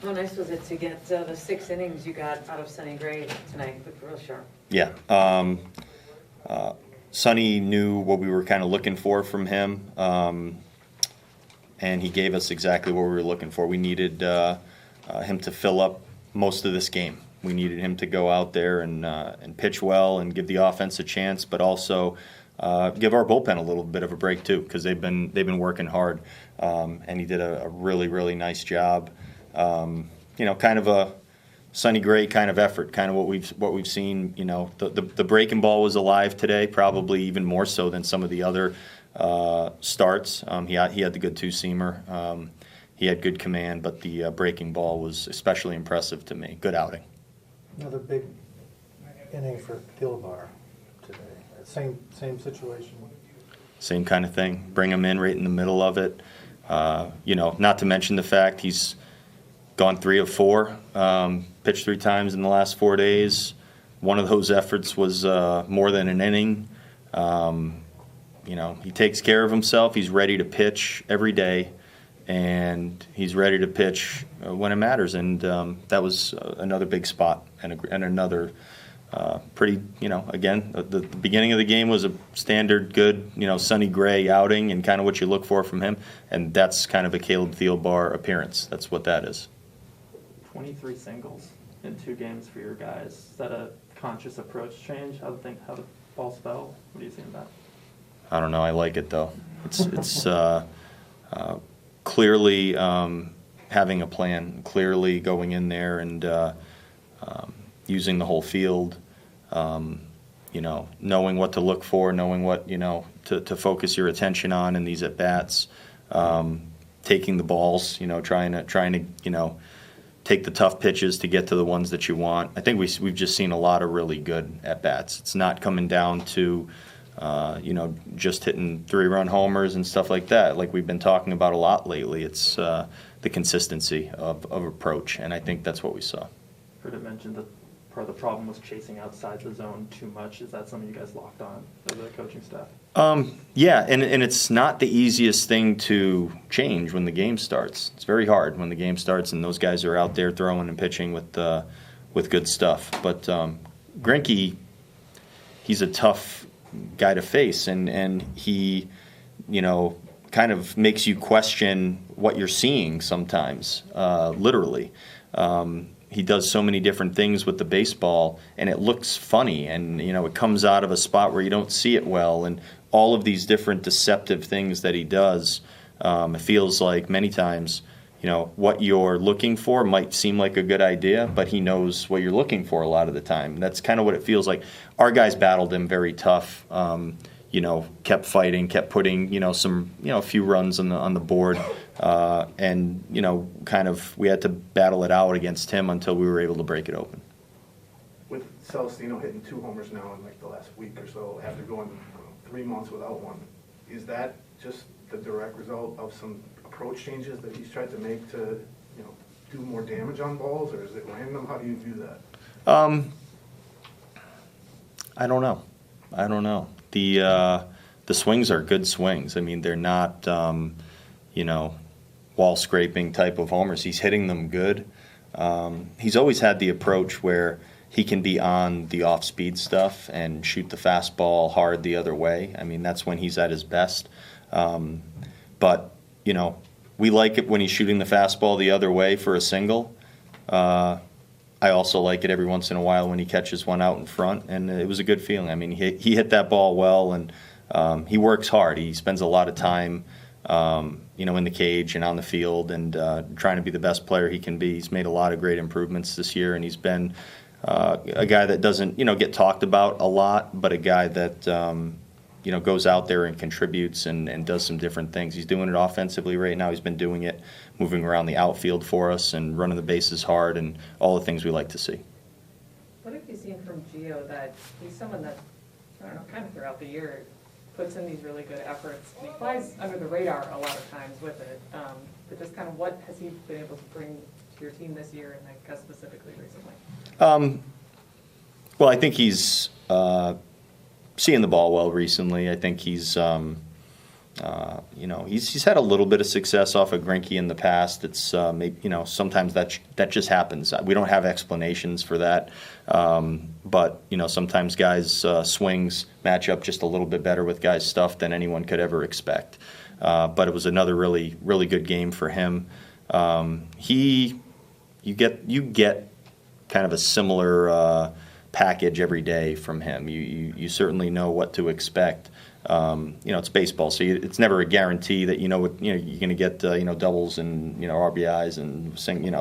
How nice was it to get the 6 innings you got out of Sonny Gray tonight? Looked real sharp. Yeah. Sonny knew what we were kind of looking for from him, and he gave us exactly what we were looking for. We needed him to fill up most of this game. We needed him to go out there and pitch well and give the offense a chance, but also give our bullpen a little bit of a break too, because they've been working hard, and he did a really, really nice job. Kind of a Sonny Gray kind of effort, kind of what we've seen. The breaking ball was alive today, probably even more so than some of the other starts. He had the good two-seamer. He had good command, but the breaking ball was especially impressive to me. Good outing. Another big inning for Thielbar today. Same situation. Same kind of thing. Bring him in right in the middle of it. Not to mention the fact he's gone 3 of 4, pitched 3 times in the last 4 days. One of those efforts was more than an inning. He takes care of himself. He's ready to pitch every day, and he's ready to pitch when it matters. And that was another big spot and another pretty, again, the beginning of the game was a standard good, Sonny Gray outing and kind of what you look for from him. And that's kind of a Caleb Thielbar appearance. That's what that is. 23 singles in 2 games for your guys. Is that a conscious approach change? How the balls fell? What do you think about? I don't know. I like it though. It's clearly having a plan, clearly going in there and using the whole field. Knowing what to look for, knowing what to focus your attention on in these at bats. Taking the balls, trying to take the tough pitches to get to the ones that you want. I think we've just seen a lot of really good at bats. It's not coming down to just hitting 3-run homers and stuff like that, like we've been talking about a lot lately. It's the consistency of approach, and I think that's what we saw. Heard it mentioned that part of the problem was chasing outside the zone too much. Is that something you guys locked on as a coaching staff? Yeah, and it's not the easiest thing to change when the game starts. It's very hard when the game starts and those guys are out there throwing and pitching with good stuff. But Greinke, he's a tough guy to face, and he, kind of makes you question what you're seeing sometimes, literally. He does so many different things with the baseball, and it looks funny, and it comes out of a spot where you don't see it well, and all of these different deceptive things that he does. It feels like many times, what you're looking for might seem like a good idea, but he knows what you're looking for a lot of the time. And that's kind of what it feels like. Our guys battled him very tough. Kept fighting, kept putting, some, a few runs on the board, and kind of we had to battle it out against him until we were able to break it open. With Celestino hitting 2 homers now in like the last week or so, after going 3 months without one, is that just the direct result of some approach changes that he's tried to make to, do more damage on balls, or is it random? How do you view that? I don't know. The swings are good swings. I mean, they're not, wall scraping type of homers. He's hitting them good. He's always had the approach where he can be on the off-speed stuff and shoot the fastball hard the other way. I mean, that's when he's at his best. But, we like it when he's shooting the fastball the other way for a single. I also like it every once in a while when he catches one out in front, and it was a good feeling. I mean, he hit that ball well, and he works hard. He spends a lot of time, in the cage and on the field, and trying to be the best player he can be. He's made a lot of great improvements this year, and he's been a guy that doesn't, get talked about a lot, but a guy that, goes out there and contributes and does some different things. He's doing it offensively right now. He's been doing it, moving around the outfield for us and running the bases hard and all the things we like to see. What have you seen from Gio that he's someone that, kind of throughout the year puts in these really good efforts, and he flies under the radar a lot of times with it, but just kind of what has he been able to bring to your team this year, and I guess specifically recently? Well, I think he's seeing the ball well recently. I think he's He's had a little bit of success off of Greinke in the past. It's sometimes that just happens. We don't have explanations for that, but sometimes guys' swings match up just a little bit better with guys' stuff than anyone could ever expect. But it was another really really good game for him. You get kind of a similar package every day from him. You certainly know what to expect. It's baseball, so it's never a guarantee that you're going to get doubles and RBIs and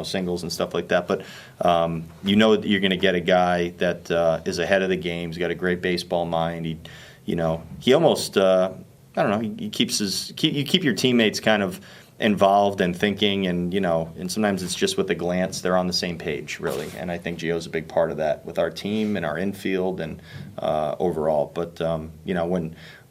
singles and stuff like that. But that you're going to get a guy that is ahead of the game. He's got a great baseball mind. He almost I don't know. He you keep your teammates kind of involved and thinking, and and sometimes it's just with a glance they're on the same page, really. And I think Gio's a big part of that with our team and our infield and overall. But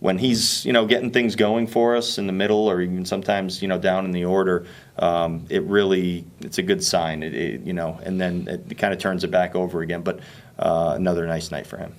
when he's getting things going for us in the middle, or even sometimes down in the order, it's a good sign. And then it kind of turns it back over again. But another nice night for him.